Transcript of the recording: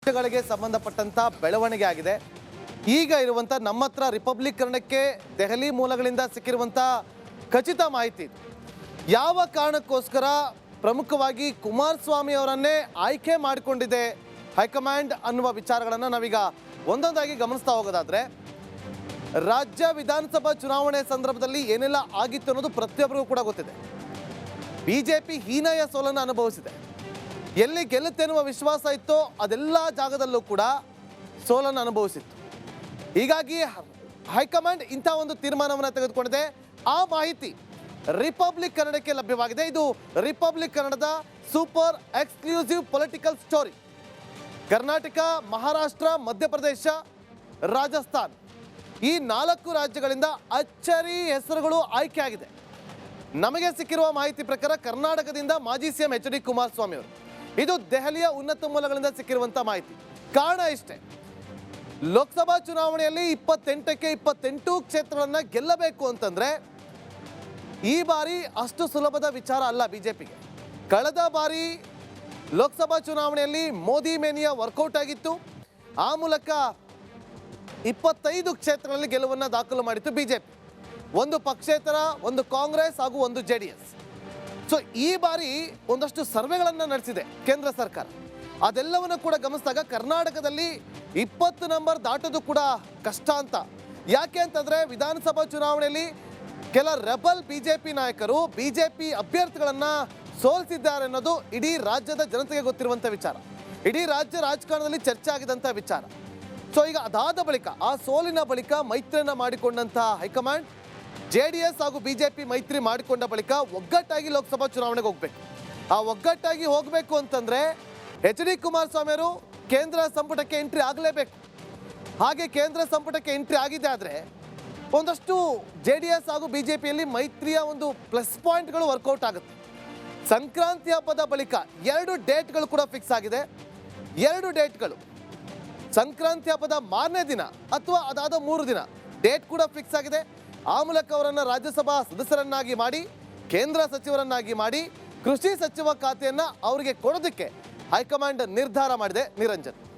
ಪಕ್ಷಗಳಿಗೆ ಸಂಬಂಧಪಟ್ಟಂತ ಬೆಳವಣಿಗೆ ಆಗಿದೆ. ಈಗ ಇರುವಂತ ನಮ್ಮ ಹತ್ರ ರಿಪಬ್ಲಿಕ್ ಕನ್ನಡಕ್ಕೆ ದೆಹಲಿ ಮೂಲಗಳಿಂದ ಸಿಕ್ಕಿರುವಂತ ಖಚಿತ ಮಾಹಿತಿ. ಯಾವ ಕಾರಣಕ್ಕೋಸ್ಕರ ಪ್ರಮುಖವಾಗಿ ಕುಮಾರಸ್ವಾಮಿ ಅವರನ್ನೇ ಆಯ್ಕೆ ಮಾಡಿಕೊಂಡಿದೆ ಹೈಕಮಾಂಡ್ ಅನ್ನುವ ವಿಚಾರಗಳನ್ನು ನಾವೀಗ ಒಂದೊಂದಾಗಿ ಗಮನಿಸ್ತಾ ಹೋಗೋದಾದ್ರೆ, ರಾಜ್ಯ ವಿಧಾನಸಭಾ ಚುನಾವಣೆ ಸಂದರ್ಭದಲ್ಲಿ ಏನೆಲ್ಲ ಆಗಿತ್ತು ಅನ್ನೋದು ಪ್ರತಿಯೊಬ್ಬರಿಗೂ ಕೂಡ ಗೊತ್ತಿದೆ. ಬಿಜೆಪಿ ಹೀನಾಯ ಸೋಲನ್ನು ಅನುಭವಿಸಿದೆ. ಎಲ್ಲಿ ಗೆಲ್ಲುತ್ತೆ ಎನ್ನುವ ವಿಶ್ವಾಸ ಇತ್ತೋ ಅದೆಲ್ಲ ಜಾಗದಲ್ಲೂ ಕೂಡ ಸೋಲನ್ನು ಅನುಭವಿಸಿತ್ತು. ಹೀಗಾಗಿ ಹೈಕಮಾಂಡ್ ಇಂಥ ಒಂದು ತೀರ್ಮಾನವನ್ನು ತೆಗೆದುಕೊಂಡಿದೆ. ಆ ಮಾಹಿತಿ ರಿಪಬ್ಲಿಕ್ ಕನ್ನಡಕ್ಕೆ ಲಭ್ಯವಾಗಿದೆ. ಇದು ರಿಪಬ್ಲಿಕ್ ಕನ್ನಡದ super exclusive political story. Karnataka, Maharashtra, Madhya Pradesh, Rajasthan ಈ 4 ರಾಜ್ಯಗಳಿಂದ ಅಚ್ಚರಿ ಹೆಸರುಗಳು ಆಯ್ಕೆಯಾಗಿದೆ. ನಮಗೆ ಸಿಕ್ಕಿರುವ ಮಾಹಿತಿ ಪ್ರಕಾರ ಕರ್ನಾಟಕದಿಂದ ಮಾಜಿ ಸಿಎಂ ಎಚ್ ಡಿ ಕುಮಾರಸ್ವಾಮಿ ಅವರು. ಇದು ದೆಹಲಿಯ ಉನ್ನತ ಮೂಲಗಳಿಂದ ಸಿಕ್ಕಿರುವಂಥ ಮಾಹಿತಿ. ಕಾರಣ ಇಷ್ಟೇ, ಲೋಕಸಭಾ ಚುನಾವಣೆಯಲ್ಲಿ 28ಕ್ಕೆ 28 ಕ್ಷೇತ್ರಗಳನ್ನು ಗೆಲ್ಲಬೇಕು ಅಂತಂದ್ರೆ ಈ ಬಾರಿ ಅಷ್ಟು ಸುಲಭದ ವಿಚಾರ ಅಲ್ಲ ಬಿಜೆಪಿಗೆ. ಕಳೆದ ಬಾರಿ ಲೋಕಸಭಾ ಚುನಾವಣೆಯಲ್ಲಿ ಮೋದಿ ಮೇನಿಯಾ ವರ್ಕೌಟ್ ಆಗಿತ್ತು. ಆ ಮೂಲಕ 25 ಕ್ಷೇತ್ರಗಳಲ್ಲಿ ಗೆಲುವನ್ನು ದಾಖಲು ಮಾಡಿತ್ತು ಬಿಜೆಪಿ. ಒಂದು ಪಕ್ಷೇತರ, ಒಂದು ಕಾಂಗ್ರೆಸ್ ಹಾಗೂ ಒಂದು JDS. ಸೊ ಈ ಬಾರಿ ಒಂದಷ್ಟು ಸರ್ವೆಗಳನ್ನು ನಡೆಸಿದೆ ಕೇಂದ್ರ ಸರ್ಕಾರ. ಅದೆಲ್ಲವನ್ನು ಕೂಡ ಗಮನಿಸಿದಾಗ ಕರ್ನಾಟಕದಲ್ಲಿ 20 ನಂಬರ್ ದಾಟೋದು ಕೂಡ ಕಷ್ಟ ಅಂತ. ಯಾಕೆ ಅಂತಂದ್ರೆ ವಿಧಾನಸಭಾ ಚುನಾವಣೆಯಲ್ಲಿ ಕೆಲ ರೆಬಲ್ ಬಿಜೆಪಿ ನಾಯಕರು ಬಿಜೆಪಿ ಅಭ್ಯರ್ಥಿಗಳನ್ನು ಸೋಲಿಸಿದ್ದಾರೆ ಅನ್ನೋದು ಇಡೀ ರಾಜ್ಯದ ಜನತೆಗೆ ಗೊತ್ತಿರುವಂಥ ವಿಚಾರ. ಇಡೀ ರಾಜ್ಯ ರಾಜಕಾರಣದಲ್ಲಿ ಚರ್ಚೆ ಆಗಿದಂಥ ವಿಚಾರ. ಸೊ ಈಗ ಅದಾದ ಬಳಿಕ, ಆ ಸೋಲಿನ ಬಳಿಕ ಮೈತ್ರಿಯನ್ನು ಮಾಡಿಕೊಂಡಂಥ ಹೈಕಮಾಂಡ್ JDS ಹಾಗೂ ಬಿಜೆಪಿ ಮೈತ್ರಿ ಮಾಡಿಕೊಂಡ ಬಳಿಕ ಒಗ್ಗಟ್ಟಾಗಿ ಲೋಕಸಭಾ ಚುನಾವಣೆಗೆ ಹೋಗಬೇಕು. ಆ ಒಗ್ಗಟ್ಟಾಗಿ ಹೋಗಬೇಕು ಅಂತಂದ್ರೆ ಎಚ್ ಡಿ ಕುಮಾರಸ್ವಾಮಿ ಅವರು ಕೇಂದ್ರ ಸಂಪುಟಕ್ಕೆ ಎಂಟ್ರಿ ಆಗಲೇಬೇಕು. ಹಾಗೆ ಕೇಂದ್ರ ಸಂಪುಟಕ್ಕೆ ಎಂಟ್ರಿ ಆಗಿದೆ ಆದರೆ ಒಂದಷ್ಟು JDS ಹಾಗೂ ಬಿಜೆಪಿಯಲ್ಲಿ ಮೈತ್ರಿಯ ಒಂದು ಪ್ಲಸ್ ಪಾಯಿಂಟ್ಗಳು ವರ್ಕೌಟ್ ಆಗುತ್ತೆ. ಸಂಕ್ರಾಂತಿ ಹಬ್ಬದ ಬಳಿಕ 2 ಡೇಟ್ಗಳು ಕೂಡ ಫಿಕ್ಸ್ ಆಗಿದೆ. 2 ಡೇಟ್ಗಳು ಸಂಕ್ರಾಂತಿ ಹಬ್ಬದ ಮಾರನೇ ದಿನ ಅಥವಾ ಅದಾದ 3 ದಿನ ಡೇಟ್ ಕೂಡ ಫಿಕ್ಸ್ ಆಗಿದೆ. ಆ ಮೂಲಕ ಅವರನ್ನು ರಾಜ್ಯಸಭಾ ಸದಸ್ಯರನ್ನಾಗಿ ಮಾಡಿ, ಕೇಂದ್ರ ಸಚಿವರನ್ನಾಗಿ ಮಾಡಿ, ಕೃಷಿ ಸಚಿವ ಖಾತೆಯನ್ನು ಅವರಿಗೆ ಕೊಡೋದಕ್ಕೆ ಹೈಕಮಾಂಡ್ ನಿರ್ಧಾರ ಮಾಡಿದೆ. ನಿರಂಜನ್.